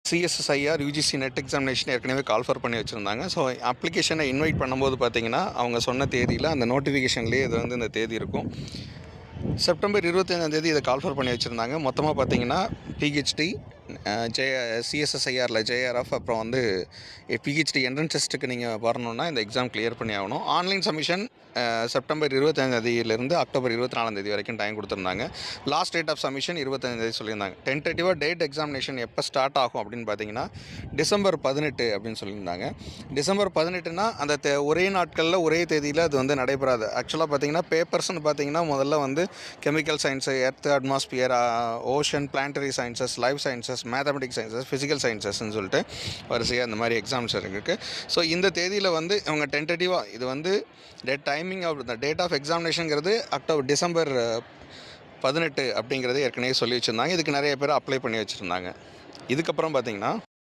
சிஎஸ்எஸ்ஐஆர் UGC net examination ஏற்கனவே call for பண்ணி வச்சுருந்தாங்க. ஸோ அப்ளிகேஷனை இன்வைட் பண்ணும்போது பார்த்தீங்கன்னா, அவங்க சொன்ன தேதியில் அந்த நோட்டிஃபிகேஷன்லேயே இது வந்து இந்த தேதி இருக்கும். செப்டம்பர் 25 இதை கால்ஃபர் பண்ணி வச்சுருந்தாங்க. மொத்தமாக பார்த்தீங்கன்னா பிஹெச்டி சிஎஸ்எஸ்ஐஆரில் ஜேஆர்எஃப் அப்புறம் வந்து பிஹெச்டி என்ட்ரன்ஸ் டெஸ்ட்டுக்கு நீங்கள் வரணுன்னா இந்த எக்ஸாம் கிளியர் பண்ணி ஆகணும். ஆன்லைன் சப்மிஷன் செப்டம்பர் 25 அக்டோபர் 24 வரைக்கும் டைம் கொடுத்துருந்தாங்க. லாஸ்ட் டேட் ஆஃப் சப்மிஷன் 25 சொல்லியிருந்தாங்க. டென்டேட்டிவாக டேட் எக்ஸாமினேஷன் எப்போ ஸ்டார்ட் ஆகும் அப்படின்னு பார்த்தீங்கன்னா டிசம்பர் 18 அப்படின்னு சொல்லியிருந்தாங்க. டிசம்பர் 18னா அந்த ஒரே நாட்களில் ஒரே தேதியில் அது வந்து நடைபெறாது. ஆக்சுவலாக பார்த்தீங்கன்னா பேப்பர்ஸ்னு பார்த்தீங்கன்னா முதல்ல வந்து chemical science, earth, atmosphere, ocean, planetary sciences, life sciences, mathematics sciences, physical சயின்சஸ்ன்னு சொல்லிட்டு வரிசையாக இந்த மாதிரி எக்ஸாம்ஸ் இருக்குது. ஸோ இந்த தேதியில் வந்து இவங்க டென்டேட்டிவாக இது வந்து timing of the date of எக்ஸாமினேஷனுங்கிறது டிசம்பர் 18 அப்படிங்கிறது ஏற்கனவே சொல்லி வச்சுருந்தாங்க. இதுக்கு நிறைய பேர் அப்ளை பண்ணி வச்சுருந்தாங்க. இதுக்கப்புறம் பார்த்திங்கன்னா